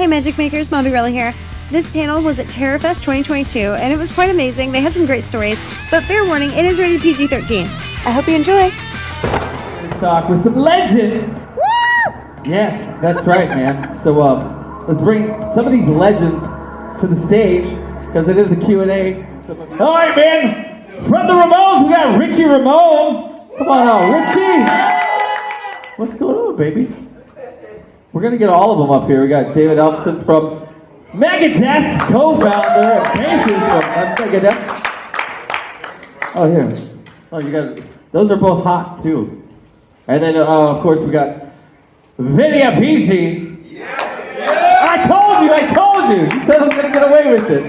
Hey Magic Makers, Mobbyrella here. This panel was at TerrorFest 2022, and it was quite amazing. They had some great stories, but fair warning, it is rated PG-13. I hope you enjoy. Talk with some legends. Woo! Yes, that's right, man. So let's bring some of these legends to the stage, because it is a Q&A. All right, man. From the Ramones, we got Richie Ramone. Come on out, Richie. What's going on, baby? We're going to get all of them up here. We got David Ellefson from Megadeth, co-founder and bassist from Megadeth. Oh, here. Oh, you got, those are both hot, too. And then, of course, we got Vinny Appice. Yeah. I told you. You said I was going to get away with it.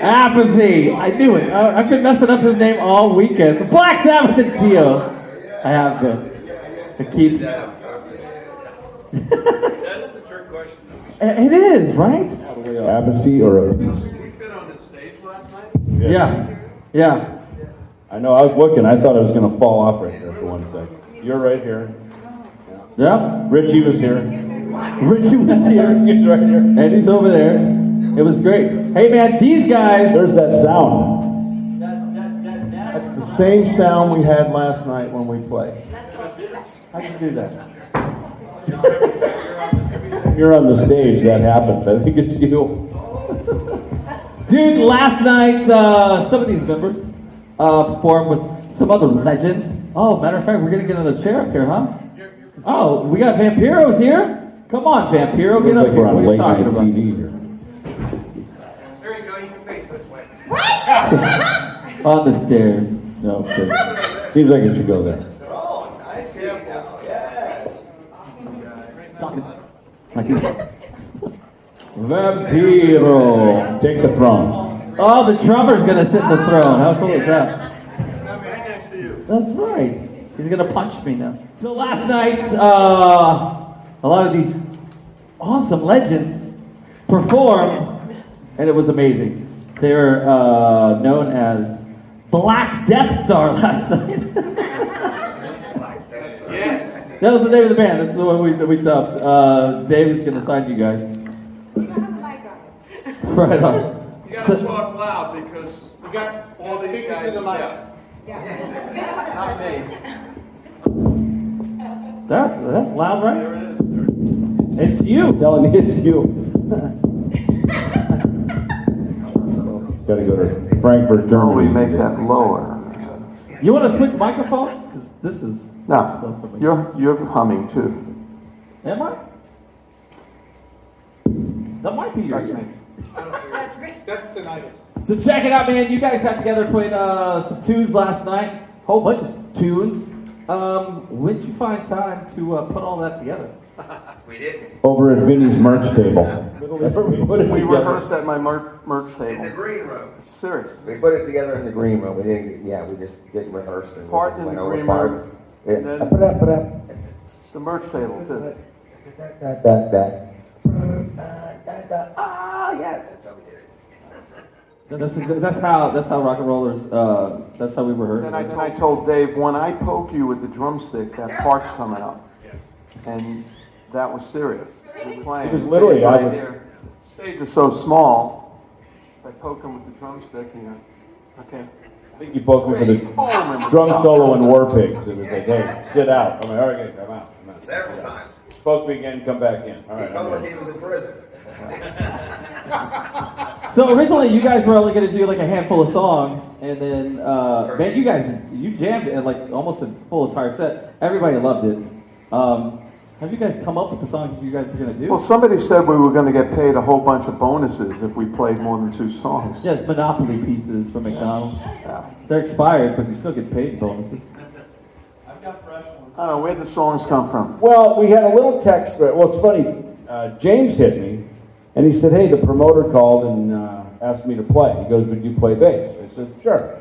Apathy. I knew it. I've been messing up his name all weekend. The Black Sabbath and Dio. I have been. I keep. That is a trick question. It is, right? Apathy or a piece? We fit on this stage last night? Yeah. I know, I was looking. I thought I was going to fall off right there for one second. You're right here. Yeah. Richie was here. Richie was here. Richie's right here. And he's over there. It was great. Hey, man, these guys. There's that sound. That's the same sound we had last night when we played. How'd you do that? You're on the stage, that happens. I think it's you. Dude, last night, some of these members performed with some other legends. Oh, matter of fact, we're going to get another chair up here, huh? Oh, we got Vampiro's here. Come on, Vampiro, get up Looks like here. we're on What are late you talking night about? TV here. There you go, you can face this way. On the stairs. No, I'm kidding. Seems like it should go there. Oh, nice. Yes. Vampiro. Take the throne. Oh, the drummer's going to sit in the throne. How cool is that? Right next to you. That's right. He's going to punch me now. So last night, a lot of these awesome legends performed, and it was amazing. They were known as Black Death Star last night. Yes. That was the name of the band. That's the one we dubbed. David's going to sign you guys. Right on. You gotta talk loud because we got all these guys. Not me. That's loud, right? There it is. It's you. I'm telling you, it's you. Got to go to Frankfurt, Germany. We make that lower. You want to switch microphones? Because this is... No, you're humming too. Am I? That might be yours. That's tinnitus. So check it out, man. You guys got together, played some tunes last night. Whole bunch of tunes. When did you find time to put all that together? We did. Over at Vinny's merch table. That's where we put it We together. rehearsed at my merch In the table. green room. Serious. We put it together in the green room. We didn't. Yeah, we just didn't rehearse and Part we in just the went over green parts. room, Yeah. and then- Put up. It's the merch table too. Ah, yeah. That's how we did it. That's how rock and rollers. That's how we rehearse. And I told Dave, when I poke you with the drumstick, that part's coming out. And that was serious. We're playing. It was literally Dave's right out. here. The stage is so small, so I poke him with the drumstick and okay. I think you both went for the drum solo in War Pigs. It was like, hey, sit out. I'm like, all right, guys, I'm out. Several times. Spoke me again, come back in. All He right, felt I'm like in. he was in prison. So originally, you guys were only going to do like a handful of songs, and then man, you jammed it like almost a full entire set. Everybody loved it. Have you guys come up with the songs that you guys were going to do? Well, somebody said we were going to get paid a whole bunch of bonuses if we played more than 2 songs. Yes, Monopoly pieces from McDonald's. Yeah. They're expired, but you still get paid bonuses. I've got fresh ones. I don't know, where'd the songs come from? Well, we had a little text. Well, it's funny. James hit me, and he said, hey, the promoter called and asked me to play. He goes, would you play bass? I said, sure.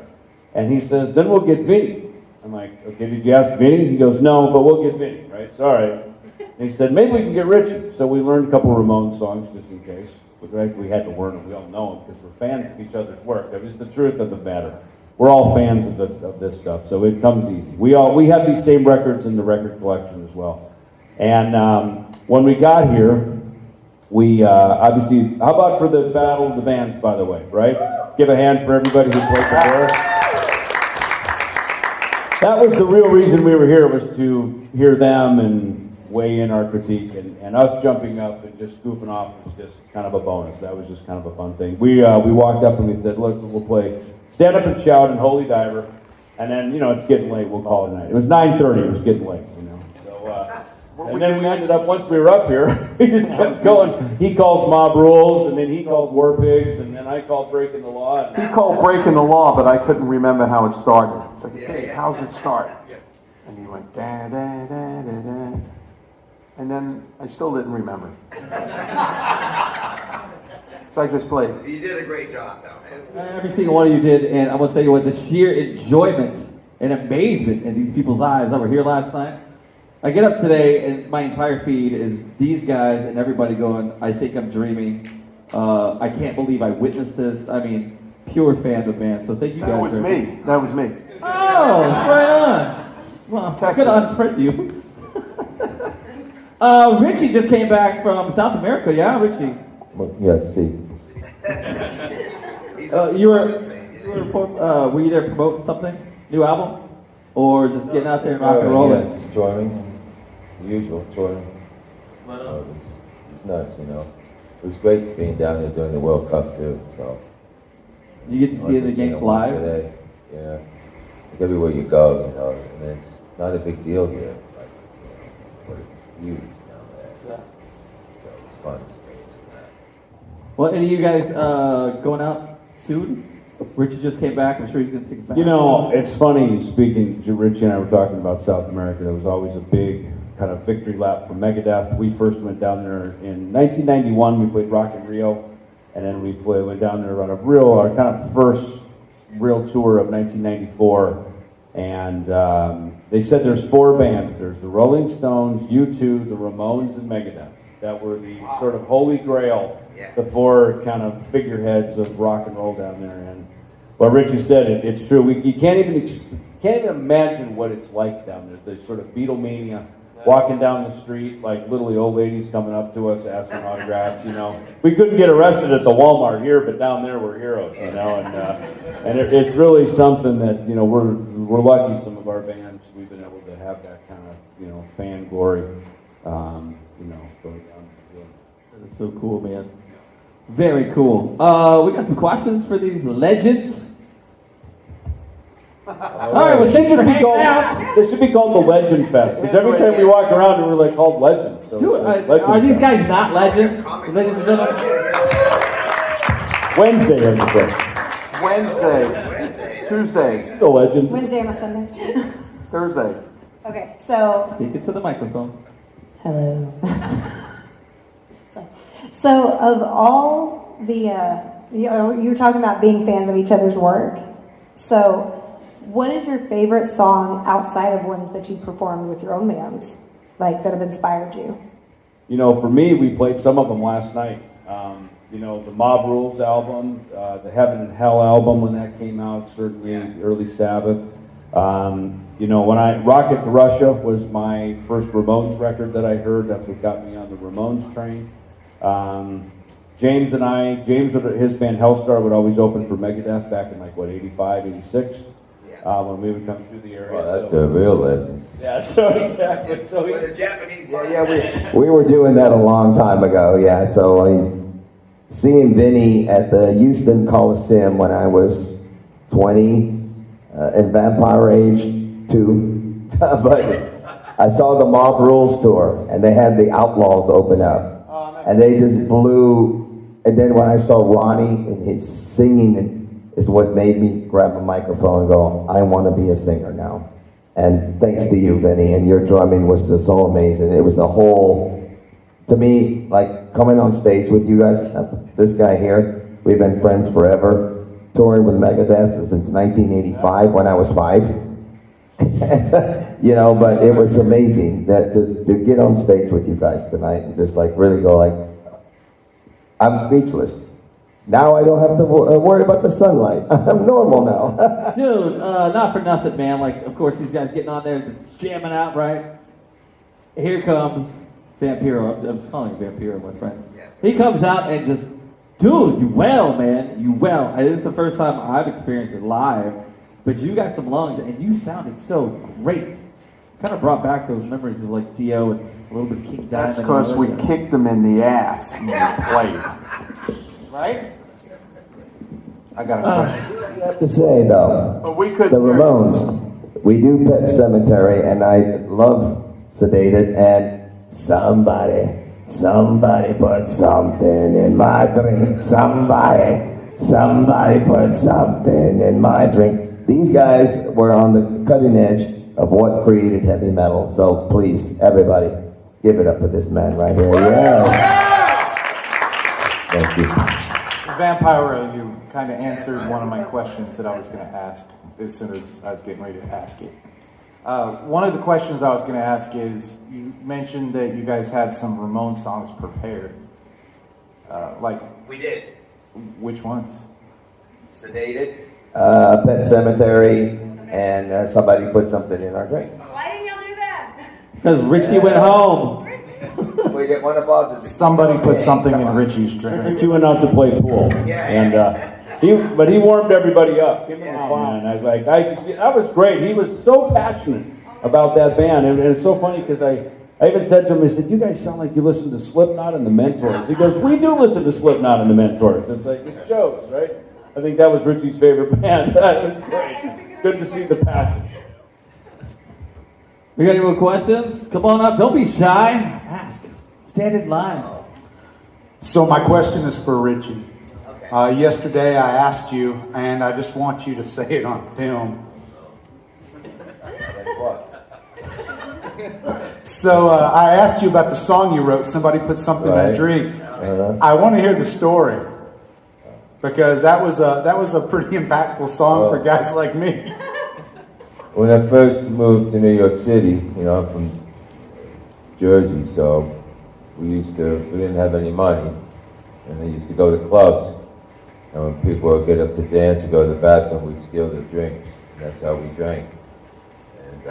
And he says, then we'll get Vinny. I'm like, okay, did you ask Vinny? He goes, no, but we'll get Vinny, right? So, all right. And he said, maybe we can get Richie. So we learned a couple of Ramones songs just in case. We had to learn them. We all know them because we're fans of each other's work. That is the truth of the matter. We're all fans of this stuff, so it comes easy. We have these same records in the record collection as well. And when we got here, we obviously, how about for the Battle of the Bands, by the way, right? Give a hand for everybody who played before us. That was the real reason we were here, was to hear them and weigh in our critique, and us jumping up and just goofing off was just kind of a bonus. That was just kind of a fun thing. We walked up and we said, look, we'll play Stand Up and Shout and Holy Diver, and then, it's getting late, we'll call it a night. It was 9:30, it was getting late, So, and then we ended up, once we were up here, we just kept going. He calls Mob Rules, and then he called War Pigs, and then I called Breaking the Law. He called Breaking the Law, but I couldn't remember how it started. It's like, hey, how's it start? And he went, da da da da da. And then I still didn't remember. So I just played. You did a great job, though, man. Every single one of you did, and I'm going to tell you what, the sheer enjoyment and amazement in these people's eyes that were here last night. I get up today, and my entire feed is these guys and everybody going, I think I'm dreaming. I can't believe I witnessed this. I mean, pure fandom, man. So thank you guys. That was me. That was me. Oh, right on. Well, I could unfriend you. Richie just came back from South America, yeah, Richie? Yes, see. Were you there promoting something? New album? Or just getting out there and rock and rolling? Yeah, just touring. The usual touring. It's nuts, It was great being down there during the World Cup, too, so. You get to see the games live? Today. Yeah. Like everywhere you go, and it's not a big deal here, but it's huge down there. Yeah. So it's fun. Well, any of you guys going out soon? Richard just came back. I'm sure he's going to take us back. It's funny, speaking, Richie and I were talking about South America. There was always a big kind of victory lap for Megadeth. We first went down there in 1991. We played Rock in Rio. And then we went down there on our kind of first real tour of 1994. And they said there's 4 bands. There's the Rolling Stones, U2, the Ramones, and Megadeth. That were the sort of holy grail, the 4 kind of figureheads of rock and roll down there. And what Richie said, it's true. You can't even imagine what it's like down there. The sort of Beatlemania, walking down the street, like literally old ladies coming up to us asking autographs. We couldn't get arrested at the Walmart here, but down there we're heroes. And it's really something that we're lucky. Some of our bands, we've been able to have that kind of fan glory. Going down. That is so cool, man. Very cool. We got some questions for these legends. All right, well, thanks for hanging out. This should be called the Legend Fest, because every time we walk around, we're like called legends. So Dude, are these guys not legends? Ladies and gentlemen? Wednesday, everybody. Wednesday. Tuesday. It's a legend. Wednesday and a Sunday. Thursday. Okay, so Speak it to the microphone. hello. So of all the, you were talking about being fans of each other's work. So what is your favorite song outside of ones that you performed with your own bands, like that have inspired you? For me, we played some of them last night. The Mob Rules album, the Heaven and Hell album when that came out, certainly early Sabbath. When Rocket to Russia was my first Ramones record that I heard. That's what got me on the Ramones train. James, his band Helstar would always open for Megadeth back in 85, 86, when we would come through the area. Well, that's a real legend. Yeah, so exactly. So With the Japanese. We were doing that a long time ago, yeah. So seeing Vinny at the Houston Coliseum when I was 20, in Vampire Age 2, but I saw the Mob Rules tour, and they had the Outlaws open up. And they just blew, and then when I saw Ronnie and his singing is what made me grab a microphone and go, I want to be a singer now. And thanks to you, Vinny, and your drumming was just so amazing. It was a whole, to me, like coming on stage with you guys, this guy here, we've been friends forever, touring with Megadeth since 1985 when I was 5. But it was amazing that to get on stage with you guys tonight and just really go I'm speechless. Now I don't have to worry about the sunlight. I'm normal now. Dude, not for nothing, man. Of course, these guys getting on there, jamming out, right? Here comes Vampiro. I'm just calling you Vampiro, my friend. He comes out and just, dude, you wail, man. You wail. This is the first time I've experienced it live, but you got some lungs and you sounded so great. Kind of brought back those memories of like Dio and a little bit of King Diamond. That's because we kicked them in the ass when we played. Right? I got a question. I have to say though, But we could the Ramones, we do Pet Cemetery, and I love Sedated, and somebody put something in my drink. Somebody put something in my drink. These guys were on the cutting edge of what created heavy metal. So please, everybody, give it up for this man right here. Yeah. Thank you. Vampiro, you kind of answered one of my questions that I was going to ask as soon as I was getting ready to ask it. One of the questions I was going to ask is, you mentioned that you guys had some Ramones songs prepared. We did. Which ones? Sedated, Pet Cemetery, and somebody put something in our drink. Why didn't y'all do that? Because Richie went home. We didn't want to bother. Somebody put something in Richie's drink. Richie went out to play pool, and he warmed everybody up. Him and the band. I was like, that was great. He was so passionate about that band, and it's so funny because I even said to him, I said, "You guys sound like you listen to Slipknot and the Mentors." He goes, "We do listen to Slipknot and the Mentors." It's like it shows, right? I think that was Richie's favorite band. That was great. Good to see the passion. We got any more questions? Come on up. Don't be shy. Ask. Stand in line. So my question is for Richie. Yesterday I asked you, and I just want you to say it on film. So I asked you about the song you wrote, Somebody Put Something in a Drink. I want to hear the story, because that was a pretty impactful song for guys like me. When I first moved to New York City, I'm from Jersey, so we didn't have any money, and I used to go to clubs, and when people would get up to dance or go to the bathroom, we'd steal their drinks, and that's how we drank. And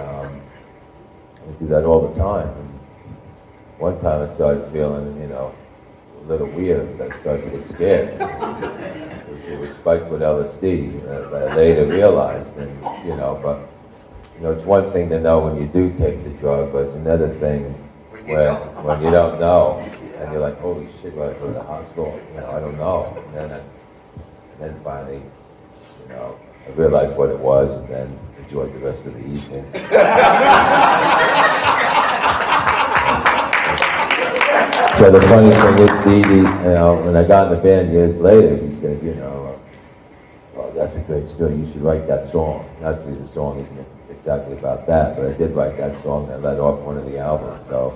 we do that all the time. And one time I started feeling, a little weird. I started to get scared. It was spiked with LSD. I later realized, but it's one thing to know when you do take the drug, but it's another thing when you don't know, and you're like, holy shit, do I go to the hospital? I don't know. And then finally, I realized what it was, and then enjoyed the rest of the evening. So the funny thing is, Dee, when I got in the band years later, he said, oh, that's a great story, you should write that song. Naturally, the song isn't exactly about that, but I did write that song, and I let off one of the albums, so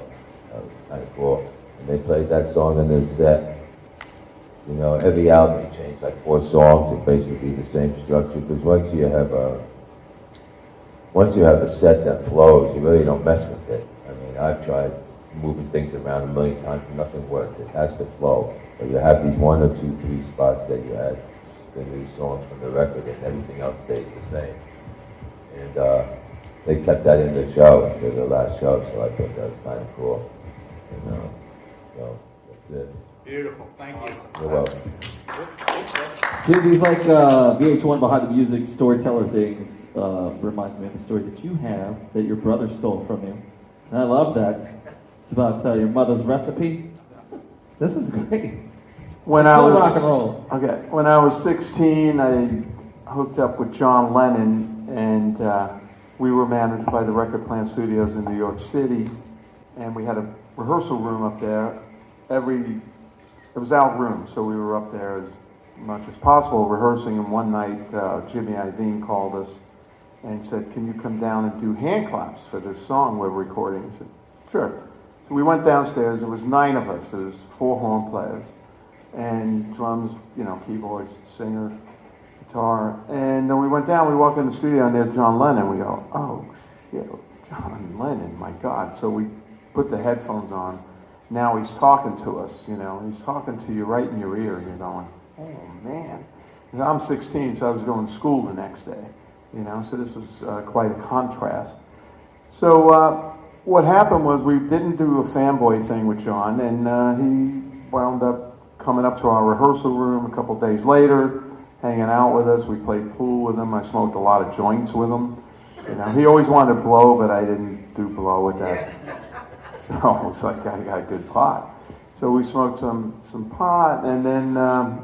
that was kind of cool. And they played that song in their set. Every album you change like 4 songs, it basically the same structure, because once you have a set that flows, you really don't mess with it. I mean, I've tried moving things around a million times, and nothing works. It has to flow. But you have these 1 or 2, 3 spots that you had the new songs from the record, and everything else stays the same. And they kept that in the show, the last show, so I thought that was kind of cool. So that's it. Beautiful, thank you. You're welcome. See, these like VH1 behind the music storyteller things reminds me of a story that you have that your brother stole from you. And I love that. It's about your mother's recipe. This is great. When rock and roll. Okay, when I was 16, I hooked up with John Lennon, and we were managed by the Record Plant Studios in New York City, and we had a rehearsal room up there. It was our room, so we were up there as much as possible rehearsing, and one night Jimmy Iovine called us and said, can you come down and do hand claps for this song we're recording? I said, sure. So we went downstairs. There was 9 of us. There was 4 horn players and drums, keyboards, singer, guitar. And then we went down, we walked in the studio, and there's John Lennon. We go, oh shit, John Lennon, my God. So we put the headphones on. Now he's talking to us, he's talking to you right in your ear, and you're going, oh man. And I'm 16, so I was going to school the next day, so this was quite a contrast. So what happened was we didn't do a fanboy thing with John, and he wound up coming up to our rehearsal room a couple days later, hanging out with us. We played pool with him. I smoked a lot of joints with him. You know, he always wanted to blow, but I didn't do blow with that. So I was like, I got good pot. So we smoked some pot, and then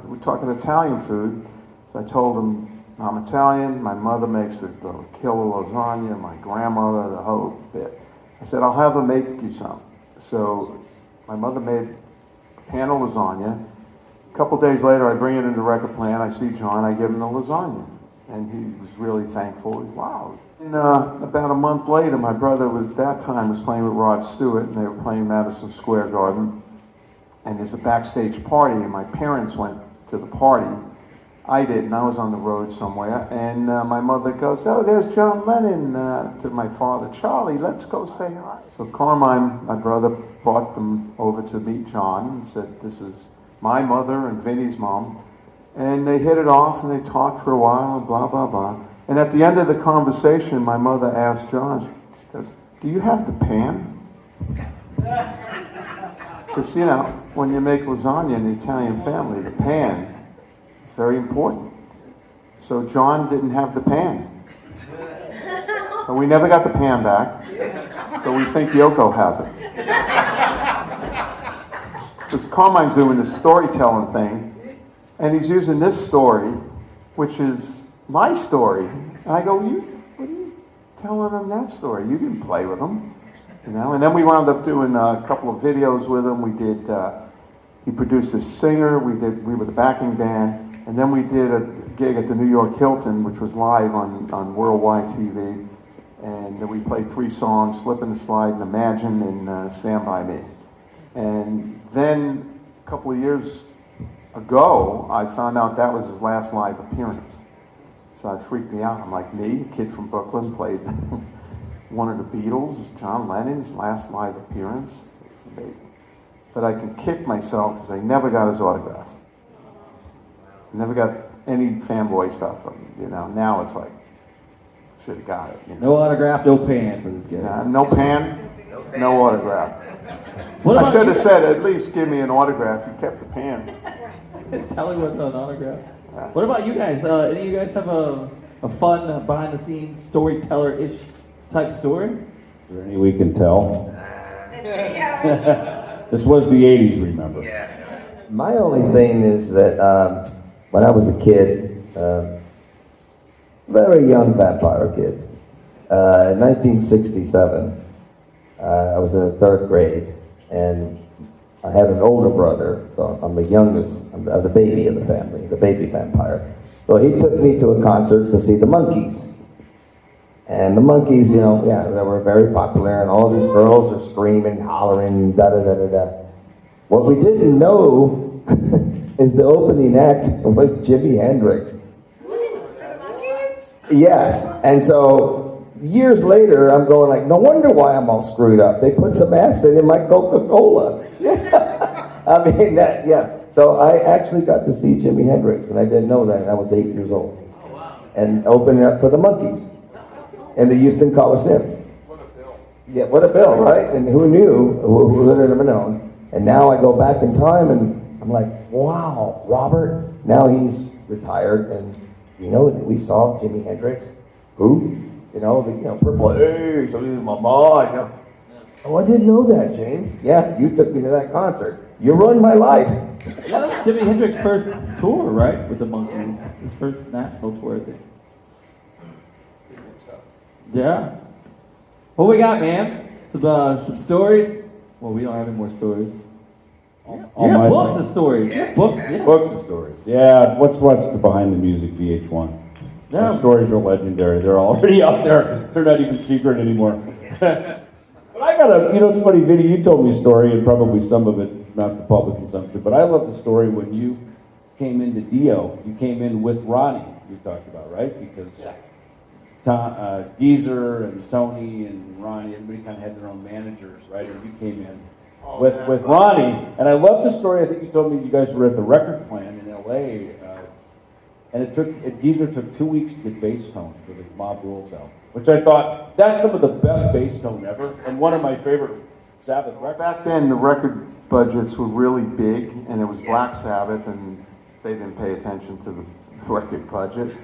we were talking Italian food. So I told him, I'm Italian, my mother makes the killer lasagna, my grandmother, the whole bit. I said, I'll have her make you some. So my mother made a pan of lasagna. A couple days later, I bring it into the record plant, I see John, I give him the lasagna. And he was really thankful. Wow. And about a month later, my brother was playing with Rod Stewart, and they were playing Madison Square Garden. And there's a backstage party, and my parents went to the party. I didn't. I was on the road somewhere. And my mother goes, oh, there's John Lennon, to my father. Charlie, let's go say hi. So Carmine, my brother, brought them over to meet John and said, this is my mother and Vinny's mom. And they hit it off, and they talked for a while, and blah, blah, blah. And at the end of the conversation, my mother asked John, she goes, do you have the pan? Because, you know, when you make lasagna in the Italian family, the pan is very important. So John didn't have the pan. So we never got the pan back. So we think Yoko has it. Because Carmine's doing this storytelling thing, and he's using this story, which is my story. And I go, what are you telling him that story? You didn't play with him. You know, and then we wound up doing a couple of videos with him. We did, he produced a singer, we were the backing band, and then we did a gig at the New York Hilton, which was live on worldwide TV, and we played 3 songs, Slip and Slide, and Imagine, and Stand By Me. And then, a couple of years ago, I found out that was his last live appearance. So it freaked me out. I'm like, me, a kid from Brooklyn, played one of the Beatles, John Lennon's last live appearance. It's amazing. But I can kick myself because I never got his autograph. Never got any fanboy stuff from him. You know, now it's like, should have got it. You know? No autograph, no pan for this guy. No pan, no autograph. I should have said, at least give me an autograph. You kept the pan. Tell me what's an autograph. What about you guys? Any of you guys have a fun behind-the-scenes storyteller-ish type story? Is there any we can tell? This was the 80s, remember? My only thing is that when I was a kid, very young Vampiro kid, in 1967, I was in the 3rd grade, and I had an older brother, so I'm the youngest, I'm the baby of the family, the baby vampire. So he took me to a concert to see the Monkees. And the Monkees, you know, yeah, they were very popular, and all these girls are screaming, hollering, da-da-da-da-da. What we didn't know is the opening act was Jimi Hendrix. Yes, and so years later, I'm going like, no wonder why I'm all screwed up. They put some acid in my Coca-Cola. Yeah. I mean, that, yeah. So I actually got to see Jimi Hendrix, and I didn't know that, and I was 8 years old. Oh, wow. And opening up for the Monkees in the Houston Coliseum. What a bill. Yeah, what a bill, right? And who knew? Who would have never known? And now I go back in time, and I'm like, wow, Robert. Now he's retired, and you know that we saw Jimi Hendrix. Who? You know, Purple Haze, so this is my mind. You know. Oh, I didn't know that, James. Yeah, you took me to that concert. You ruined my life. Yeah, that was Jimi Hendrix's first tour, right, with the Monkees. His first national tour, I think. Yeah. What we got, man? Some stories? Well, we don't have any more stories. Yeah, books of stories. Yeah. Books of stories. Yeah, what's the Behind the Music VH1? Yeah. Our stories are legendary. They're already out there. They're not even secret anymore. But I got it's funny, Vinny, you told me a story, and probably some of it not for public consumption, but I love the story when you came into Dio. You came in with Ronnie, you talked about, right? Because Geezer and Tony and Ronnie, everybody kind of had their own managers, right? And you came in with Ronnie. And I love the story. I think you told me you guys were at the record plant in L.A., and Geezer took 2 weeks to get bass tone for the Mob Rules album, which I thought, that's some of the best bass tone ever, and one of my favorite Sabbath records. Back then, the record budgets were really big, and it was Black Sabbath, and they didn't pay attention to the record budget.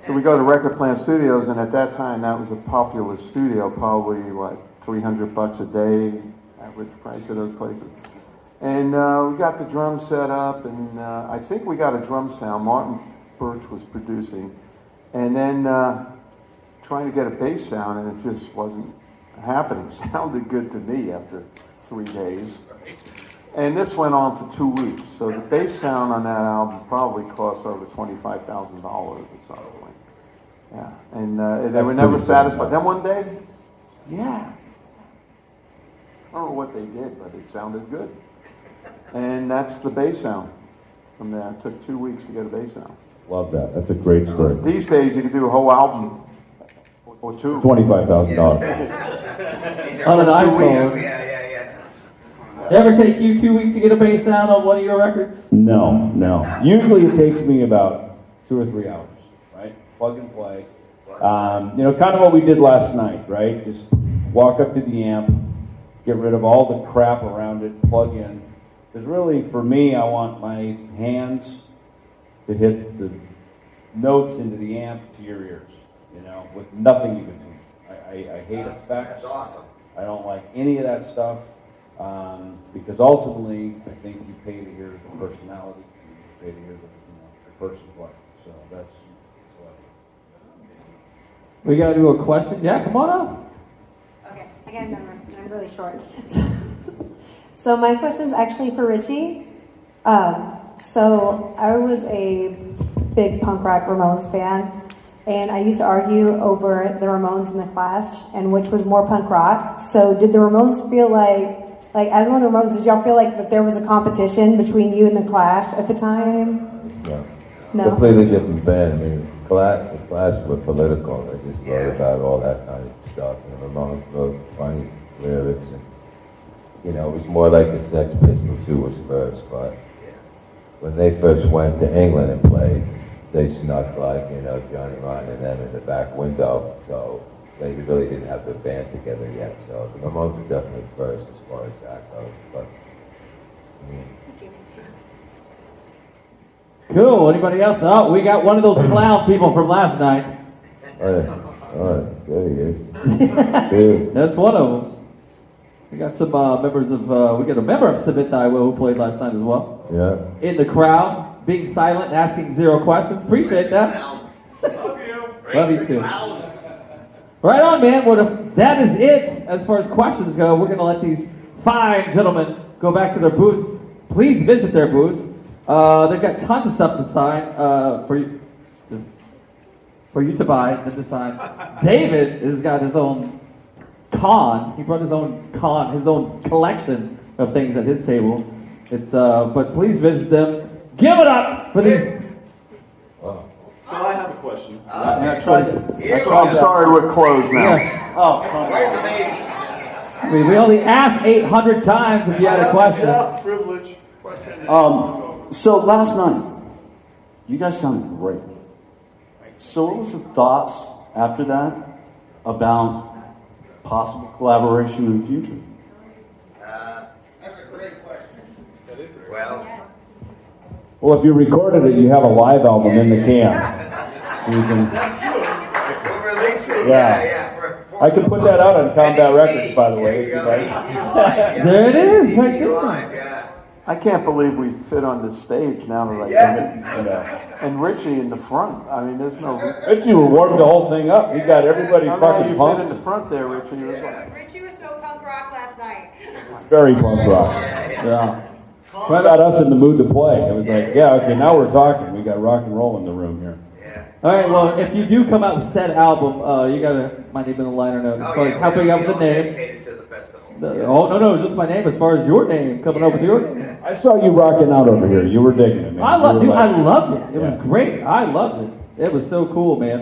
So we go to Record Plant Studios, and at that time, that was a popular studio, probably, what, $300 a day, average price of those places. And we got the drum set up, and I think we got a drum sound. Martin Birch was producing. And then trying to get a bass sound, and it just wasn't happening. Sounded good to me after 3 days. And this went on for 2 weeks. So the bass sound on that album probably cost over $25,000 or something. Yeah, and they were never satisfied. Then one day, yeah, I don't know what they did, but it sounded good. And that's the bass sound from there. It took 2 weeks to get a bass sound. Love that. That's a great story. These days, you can do a whole album or two. $25,000. On an iPhone. It ever take you 2 weeks to get a bass sound on one of your records? No. Usually it takes me about 2 or 3 hours, right? Plug and play. Kind of what we did last night, right? Just walk up to the amp, get rid of all the crap around it, plug in. Because really, for me, I want my hands to hit the notes into the amp to your ears, with nothing in between. I hate effects. That's awesome. I don't like any of that stuff. Because ultimately, I think you pay to hear the personality, you pay to hear the person's life. So that's what We gotta do a question. Yeah, come on up. Okay, I got a number, and I'm really short. So my question's actually for Richie. So I was a big punk rock Ramones fan, and I used to argue over the Ramones and the Clash, and which was more punk rock. So did the Ramones feel like as one of the Ramones, did y'all feel like that there was a competition between you and the Clash at the time? No. Completely different band. I mean, the Clash were political. They just wrote about all that kind of stuff. And the Ramones wrote funny lyrics, and it was more like the Sex Pistols who was first. But when they first went to England and played, they snuck Johnny Ryan and them in the back window. So they really didn't have the band together yet. So the Ramones were definitely first as far as that goes. But Cool. Anybody else? Oh, we got one of those clown people from last night. Oh, there he is. Dude. That's one of them. We got some members of, we got a member of Sabbath who played last night as well. Yeah. In the crowd, being silent and asking 0 questions. Appreciate that. Love you. Love you too. Right on, man. Well, that is it as far as questions go. We're going to let these fine gentlemen go back to their booths. Please visit their booths. They've got tons of stuff to sign for you to buy and to sign. David has got his own con. He brought his own collection of things at his table. It's but please visit them. Give it up for these. So I have a question. I tried I'm sorry, we're closed now. Yeah. Oh, come on. I mean, we only asked 800 times if you had a question. Yeah, privilege. So last night, you guys sounded great. So what was the thoughts after that about possible collaboration in the future? That's a great question. Well, if you recorded it, you have a live album in the can. You can, We'll release it. Yeah. I can put that out on Combat Records, by the way. If you'd like. There it is, right there. I can't believe we fit on this stage now that I think it. And Richie in the front. I mean, there's no. Richie warmed the whole thing up. He got everybody I mean, fucking you fit pumped. in the front there, Richie. It was like, Richie was so punk rock last night. Very punk rock. Yeah. Got us in the mood to play. It was like, yeah, okay, now we're talking. We got rock and roll in the room here. All right, well, if you do come out with said album, you got my name in the liner note as far as helping out with the name. Oh, no, just my name as far as your name, coming up with your name. I saw you rocking out over here. You were digging it, man. I loved it. It was great. I loved it. It was so cool, man.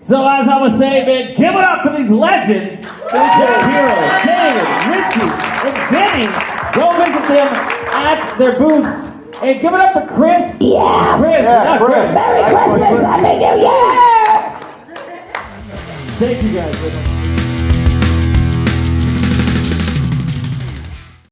So as I was saying, man, give it up for these legends. Vampiro, David, Richie, and Vinny. Go visit them at their booths. And give it up for Chris. Yeah. Chris. Merry Christmas, Happy New Year! Thank you guys.